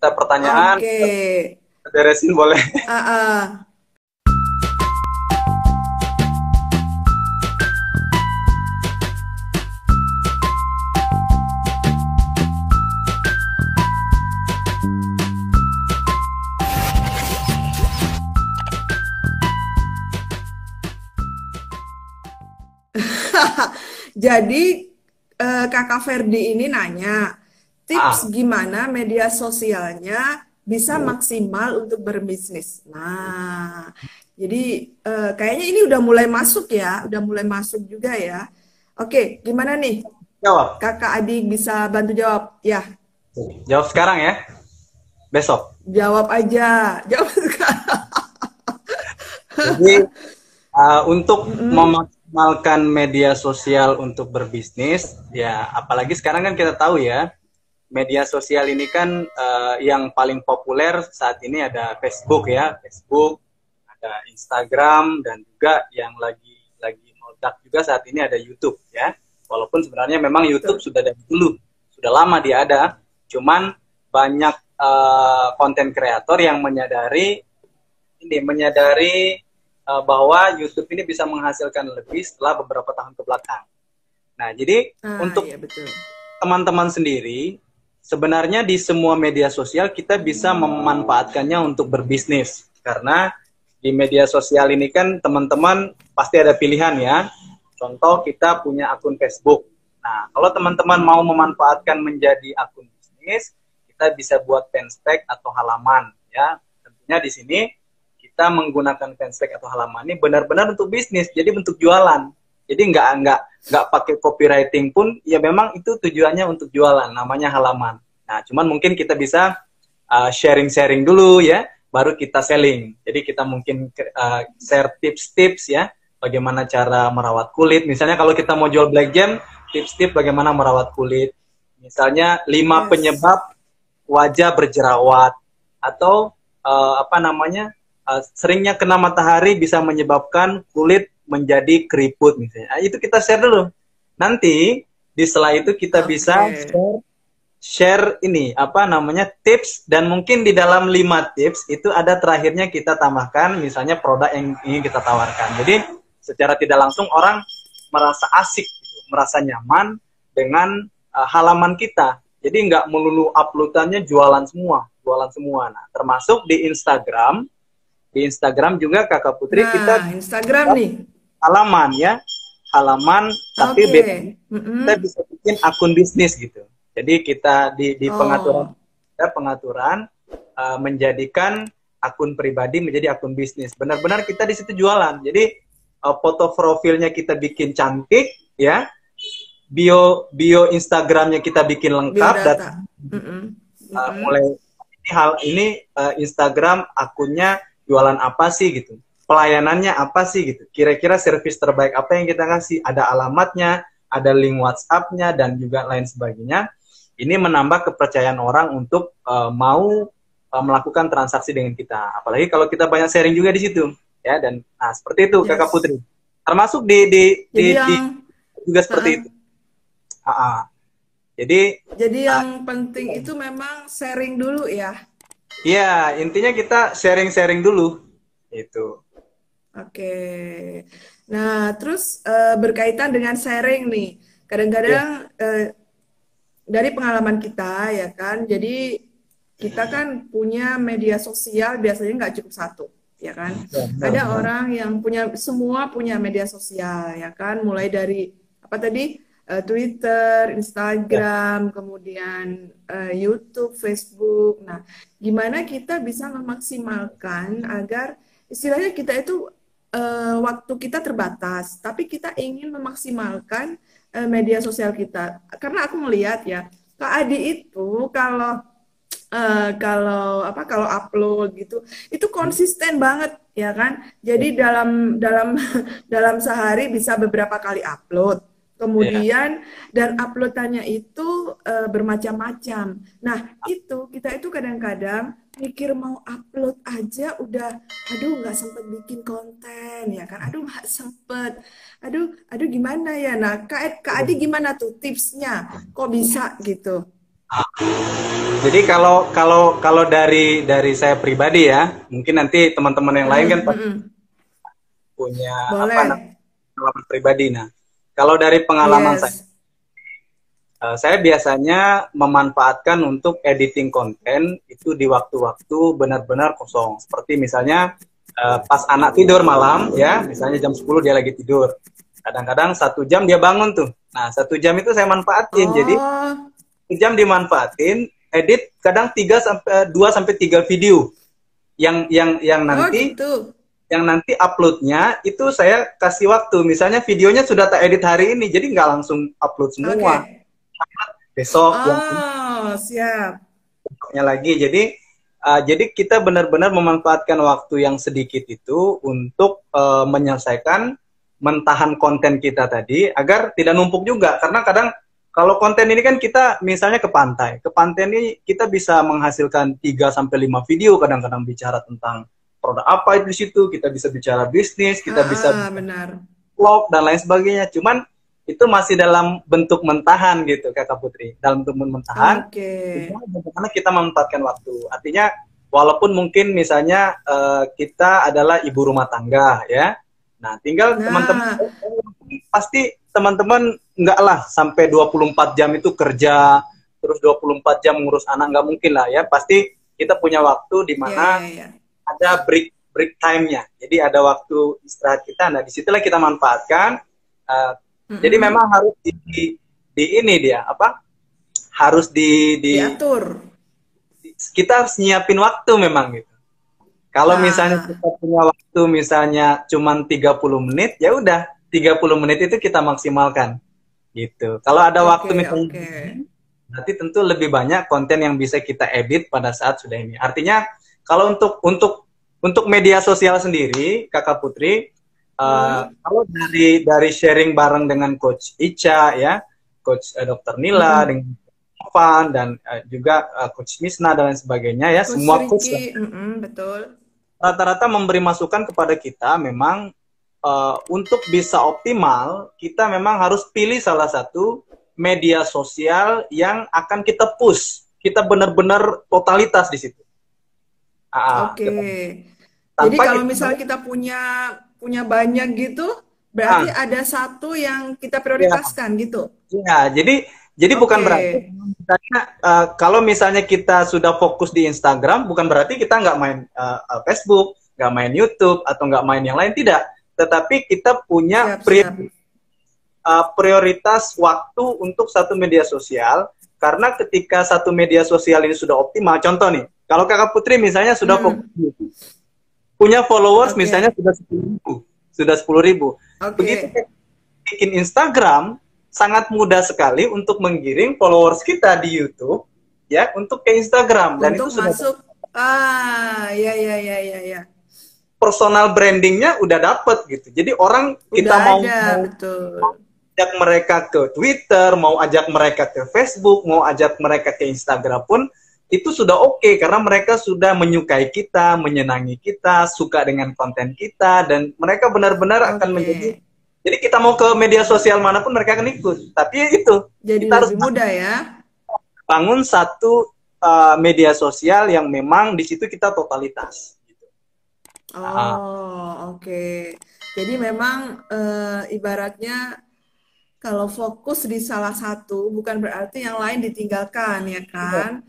kita pertanyaan, Oke. kita beresin boleh. Ah, ah. Jadi Kakak Ferdi ini nanya tips Ah, gimana media sosialnya bisa maksimal untuk berbisnis. Nah, jadi kayaknya ini udah mulai masuk ya, udah mulai masuk juga ya. Oke, gimana nih jawab. Kakak Adik bisa bantu jawab? Ya, Jawab sekarang ya, besok. jawab aja. Jawab sekarang. Jadi untuk Mm-mm. memaksimalkan media sosial untuk berbisnis, ya apalagi sekarang kan kita tahu ya, media sosial ini kan yang paling populer saat ini ada Facebook ya, Facebook, ada Instagram dan juga yang lagi meledak juga saat ini ada YouTube ya. Walaupun sebenarnya memang YouTube Betul. sudah dari dulu, sudah lama dia ada, cuman banyak konten kreator yang menyadari bahwa YouTube ini bisa menghasilkan lebih setelah beberapa tahun ke belakang. Nah, jadi Ah, untuk iya betul. teman-teman sendiri, sebenarnya di semua media sosial kita bisa memanfaatkannya untuk berbisnis. Karena di media sosial ini kan teman-teman pasti ada pilihan ya. Contoh kita punya akun Facebook. Nah, kalau teman-teman mau memanfaatkan menjadi akun bisnis, kita bisa buat fanspage atau halaman ya. Tentunya di sini kita menggunakan fanspage atau halaman ini benar-benar untuk bisnis, jadi bentuk jualan. Jadi nggak pakai copywriting pun, ya memang itu tujuannya untuk jualan, namanya halaman. Nah, cuman mungkin kita bisa sharing-sharing dulu ya, baru kita selling. Jadi kita mungkin share tips-tips ya, bagaimana cara merawat kulit. Misalnya kalau kita mau jual black gem, tips-tips bagaimana merawat kulit. Misalnya 5 Yes. penyebab wajah berjerawat atau apa namanya seringnya kena matahari bisa menyebabkan kulit menjadi keriput misalnya. Nah, itu kita share dulu. Nanti di setelah itu kita bisa Oke. share ini apa namanya tips dan mungkin di dalam 5 tips itu ada terakhirnya kita tambahkan misalnya produk yang ingin kita tawarkan. Jadi secara tidak langsung orang merasa asik, gitu, merasa nyaman dengan halaman kita. Jadi nggak melulu uploadannya jualan semua, jualan semua. Nah, termasuk di Instagram. Di Instagram juga Kakak Putri kita Nah, Instagram nih. halaman ya, halaman tapi Oke. kita Mm-mm. bisa bikin akun bisnis gitu. Jadi kita di pengaturan Oh, menjadikan akun pribadi menjadi akun bisnis. Benar-benar kita di situ jualan. Jadi foto profilnya kita bikin cantik ya, bio bio Instagramnya kita bikin lengkap dan biodata. Mm-mm. Mm-mm. mulai ini Instagram akunnya jualan apa sih gitu, pelayanannya apa sih gitu, kira-kira servis terbaik apa yang kita kasih, ada alamatnya, ada link WhatsApp-nya dan juga lain sebagainya. Ini menambah kepercayaan orang untuk mau melakukan transaksi dengan kita, apalagi kalau kita banyak sharing juga di situ ya. Dan nah seperti itu Kakak Yes. Putri, termasuk di Jadi yang juga seperti uh-uh. itu. Jadi Jadi uh, yang penting itu memang sharing dulu ya. ya intinya kita sharing-sharing dulu itu. Oke. Nah, terus berkaitan dengan sharing nih. Ya, Kadang-kadang dari pengalaman kita ya kan. Jadi kita kan punya media sosial biasanya nggak cukup satu, ya kan? ya benar Ada benar. orang yang semua punya media sosial, ya kan? Mulai dari apa tadi? Twitter, Ya. Instagram, kemudian YouTube, Facebook. Nah, gimana kita bisa memaksimalkan agar istilahnya kita itu waktu kita terbatas, tapi kita ingin memaksimalkan media sosial kita. Karena aku melihat ya, Kak Adi itu kalau upload gitu itu konsisten banget ya kan. Ya. Jadi dalam dalam sehari bisa beberapa kali upload. Ya. Kemudian dan uploadannya itu bermacam-macam. Nah, itu kita itu kadang-kadang mikir mau upload aja udah aduh nggak sempet bikin konten ya kan. Aduh nggak sempet. Aduh gimana ya. Nah, Kak Adi gimana tuh tipsnya? Kok bisa gitu? Jadi kalau kalau kalau dari saya pribadi ya, mungkin nanti teman-teman yang lain kan Mm, mm, mm. punya apa namanya Boleh. pengalaman pribadi. Nah, kalau dari pengalaman Yes. saya biasanya memanfaatkan untuk editing konten itu di waktu-waktu benar-benar kosong. Seperti misalnya pas anak tidur malam, ya, misalnya jam 10 dia lagi tidur. Kadang-kadang 1 jam dia bangun tuh. Nah, 1 jam itu saya manfaatin. Jadi Oh, 1 jam dimanfaatin, edit kadang 2 sampai 3 video yang oh nanti gitu. uploadnya itu saya kasih waktu. Misalnya videonya sudah tak edit hari ini, jadi nggak langsung upload semua. Oke. Besok yang Oh, siap. besoknya lagi. Jadi kita benar-benar memanfaatkan waktu yang sedikit itu untuk menyelesaikan mentahan konten kita tadi agar tidak numpuk juga. Karena kadang kalau konten ini kan kita misalnya ke pantai. Ke pantai ini kita bisa menghasilkan 3 sampai 5 video kadang-kadang bicara tentang produk apa itu di situ, kita bisa bicara bisnis, kita bisa Benar. vlog dan lain sebagainya. Cuman itu masih dalam bentuk mentahan gitu Kakak Putri. Dalam bentuk mentahan, Oke. bagaimana kita memanfaatkan waktu. Artinya walaupun mungkin misalnya kita adalah ibu rumah tangga ya. Nah, tinggal teman-teman Nah, pasti teman-teman enggak lah sampai 24 jam itu kerja terus 24 jam ngurus anak, nggak mungkin lah ya. Pasti kita punya waktu di ya, ya, mana ya. ada break time-nya. Jadi ada waktu istirahat kita. Nah, disitulah kita manfaatkan. Uh, jadi memang Mm-mm. harus di ini dia apa? Harus Diatur. kita harus nyiapin waktu memang gitu. Kalau misalnya Ah, kita punya waktu misalnya cuma 30 menit, ya udah 30 menit itu kita maksimalkan gitu. Kalau ada waktu oke, misalnya oke. berarti tentu lebih banyak konten yang bisa kita edit pada saat sudah ini. Artinya kalau untuk media sosial sendiri, Kakak Putri, Hmm, kalau dari sharing bareng dengan Coach Ica ya, Coach Dr. Nila mm-mm. dengan Tovan dan juga Coach Misna dan lain sebagainya ya, Coach semua coach Ricky, betul. rata-rata memberi masukan kepada kita memang untuk bisa optimal kita memang harus pilih salah satu media sosial yang akan kita push, kita benar-benar totalitas di situ. Oke. Jadi Tanpa kalau kita misal kita punya banyak gitu, berarti ah, ada satu yang kita ya, prioritaskan gitu. ya, jadi bukan Oke. berarti misalnya, kalau misalnya kita sudah fokus di Instagram, bukan berarti kita nggak main Facebook, nggak main YouTube atau nggak main yang lain, tidak. Tetapi kita punya Siap, siap. prioritas waktu untuk satu media sosial, karena ketika satu media sosial ini sudah optimal, contoh nih, kalau Kakak Putri misalnya sudah fokus Mm-mm. di YouTube, punya followers misalnya Oke. sudah 10.000, sudah 10.000. Begitu Oke. bikin Instagram, sangat mudah sekali untuk menggiring followers kita di YouTube ya untuk ke Instagram, dan itu Untuk sudah masuk. Ya, ya, ya, ya, ya. personal brandingnya udah dapet gitu. Jadi orang kita Udah mau ada, betul. ajak mereka ke Twitter, mau ajak mereka ke Facebook, mau ajak mereka ke Instagram pun itu sudah oke, karena mereka sudah menyukai kita, menyenangi kita, suka dengan konten kita, dan mereka benar-benar akan Oke. menjadi. Jadi kita mau ke media sosial manapun mereka akan ikut. Tapi itu Jadi kita harus lebih mudah ya. bangun satu media sosial yang memang di situ kita totalitas. Gitu. Uh, Oh, oke. Jadi memang ibaratnya kalau fokus di salah satu bukan berarti yang lain ditinggalkan ya kan.